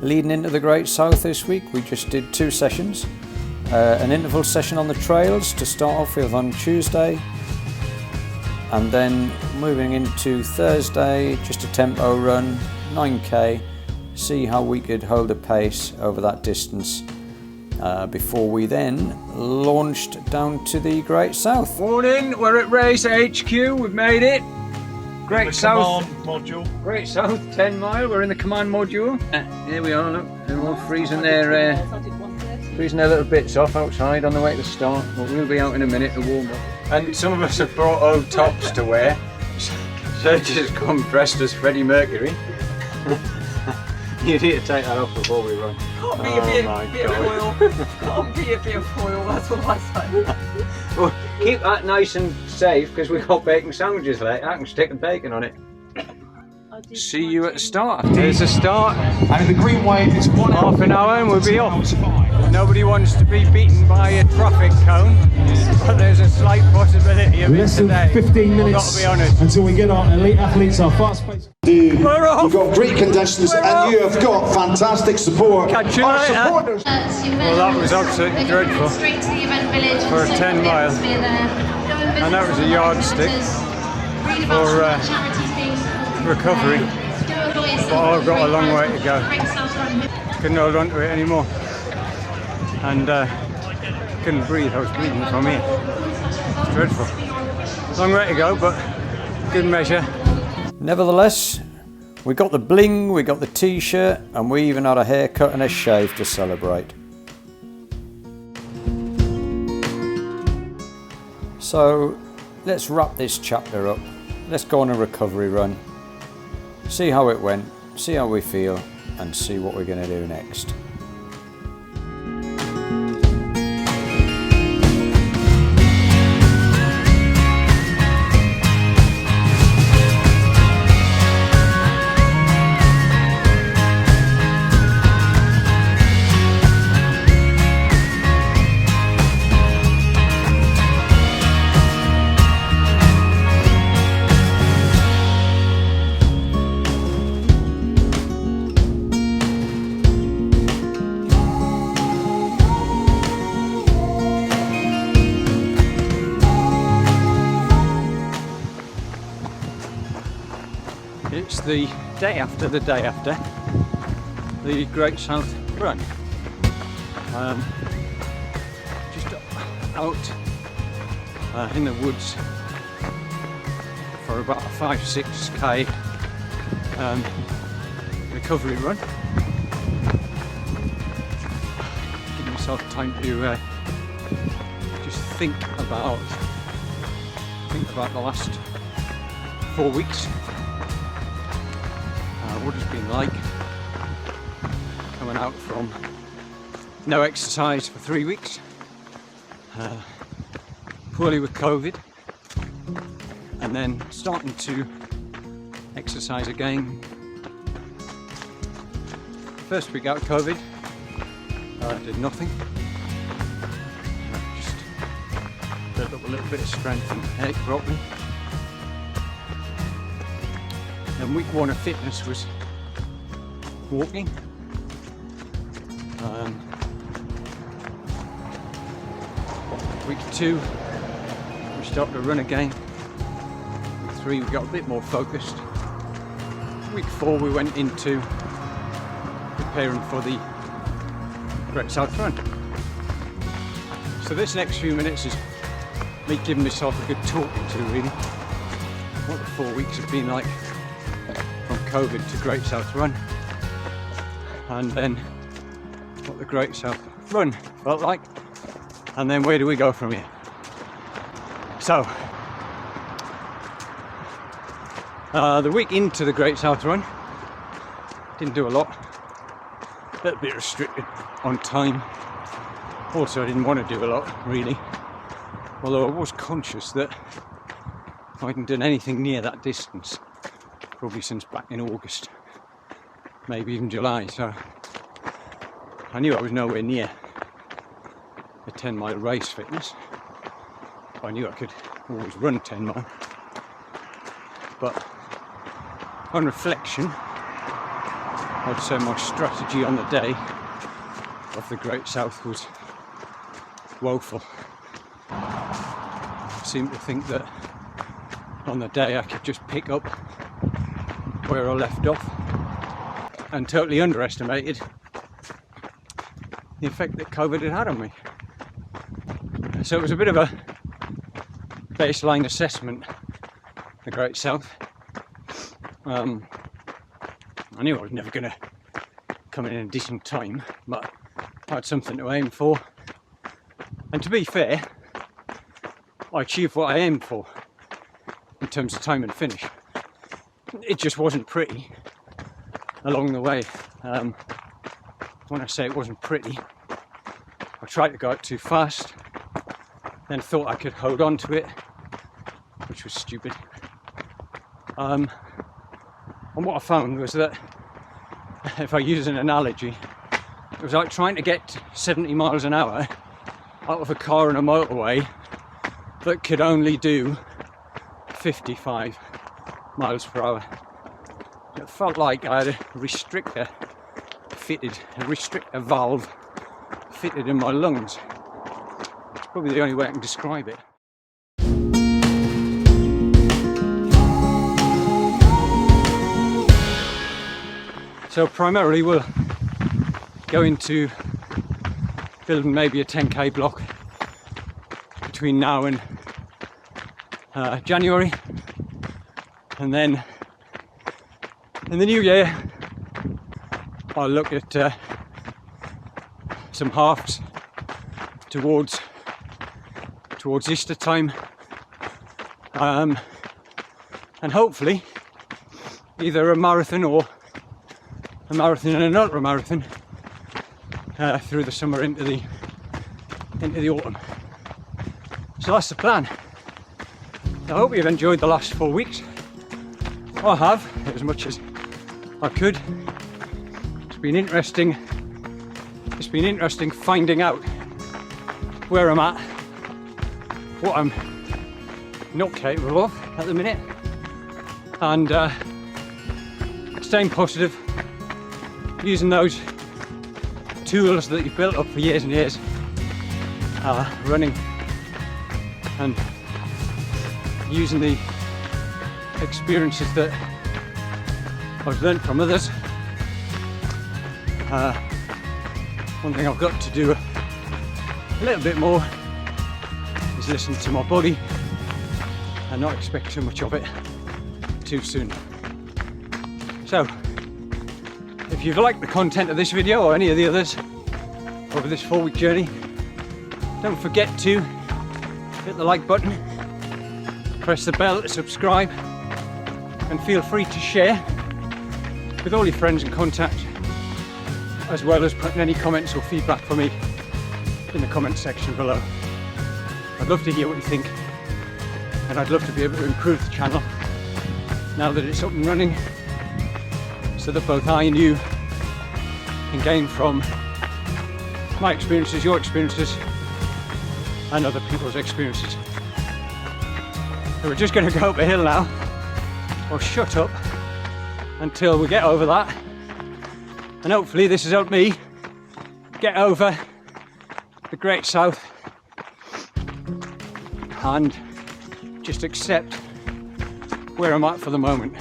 leading into the Great South this week, we just did 2 sessions. An interval session on the trails to start off with on Tuesday, and then moving into Thursday, just a tempo run, 9k, see how we could hold a pace over that distance before we then launched down to the Great South. Morning, we're at Race HQ, we've made it. Great South module. Great South 10 mile, we're in the command module. Here we are, look, they're all freezing their little bits off outside on the way to the start, but we'll be out in a minute to warm up. And some of us have brought old tops to wear, so just come dressed as Freddie Mercury. You need to take that off before we run. Can't be a bit of foil. Can't be a bit of foil, that's all I say. Well, keep that nice and safe because we've got bacon sandwiches later. I can stick a bacon on it. See you at the start. There's the start. And the green wave is 1 hour. Half an hour and we'll be off. Nobody wants to be beaten by a traffic cone, but there's a slight possibility of it today. 15 minutes I've got to be honest. until we get our elite athletes, our fast pace. You've got great conditions and you have got fantastic support. Catch you Our later. supporters. Well, that was absolutely dreadful for a 10 mile, and that was a yardstick for recovery, but I've got a long way to go. Couldn't hold on to it anymore, and couldn't breathe. I was bleeding from here. It's dreadful. Long way to go, but good measure. Nevertheless, we got the bling, we got the t-shirt, and we even had a haircut and a shave to celebrate. So let's wrap this chapter up. Let's go on a recovery run, see how it went, see how we feel, and see what we're going to do next. It's the day after the Great South Run. Just out in the woods for about a 5-6k recovery run. Give myself time to just think about the last 4 weeks. What it's been like coming out from no exercise for 3 weeks, poorly with COVID, and then starting to exercise again. First week out of COVID, I did nothing. Just built up a little bit of strength and ate properly. And week 1 of fitness was walking. Week 2 we started to run again. Week 3 we got a bit more focused. Week 4 we went into preparing for the Great South Run. So this next few minutes is me giving myself a good talking to, really, what the 4 weeks have been like from COVID to Great South Run, and then what the Great South Run felt like, and then where do we go from here. So the week into the Great South Run, didn't do a lot, a little bit restricted on time. Also I didn't want to do a lot, really, although I was conscious that I hadn't done anything near that distance probably since back in August, maybe even July, so I knew I was nowhere near a 10-mile race fitness. I knew I could always run 10 mile, but on reflection I'd say my strategy on the day of the Great South was woeful. I seemed to think that on the day I could just pick up where I left off, and totally underestimated the effect that COVID had on me. So it was a bit of a baseline assessment, the Great South. I knew I was never going to come in a decent time, but I had something to aim for. And to be fair, I achieved what I aimed for in terms of time and finish. It just wasn't pretty along the way. When I say it wasn't pretty, I tried to go out too fast, then thought I could hold on to it, which was stupid. And what I found was that, if I use an analogy, it was like trying to get 70 miles an hour out of a car on a motorway that could only do 55 miles per hour. It felt like I had a restrictor valve fitted in my lungs. It's probably the only way I can describe it. So primarily we'll go into building maybe a 10k block between now and January, and then in the new year I'll look at some halves towards Easter time, and hopefully either a marathon or a marathon and an ultra marathon through the summer into the autumn. So that's the plan. I hope you've enjoyed the last 4 weeks. I have, as much as I could. It's been interesting finding out where I'm at, what I'm not capable of at the minute, and staying positive, using those tools that you've built up for years and years, running, and using the experiences that I've learned from others. One thing I've got to do a little bit more is listen to my body and not expect too much of it too soon. So, if you've liked the content of this video or any of the others over this 4-week journey, don't forget to hit the like button, press the bell to subscribe, and feel free to share with all your friends and contacts, as well as putting any comments or feedback for me in the comments section below. I'd love to hear what you think, and I'd love to be able to improve the channel now that it's up and running, so that both I and you can gain from my experiences, your experiences, and other people's experiences. So we're just going to go up a hill now. Well, shut up until we get over that, and hopefully this has helped me get over the Great South and just accept where I'm at for the moment.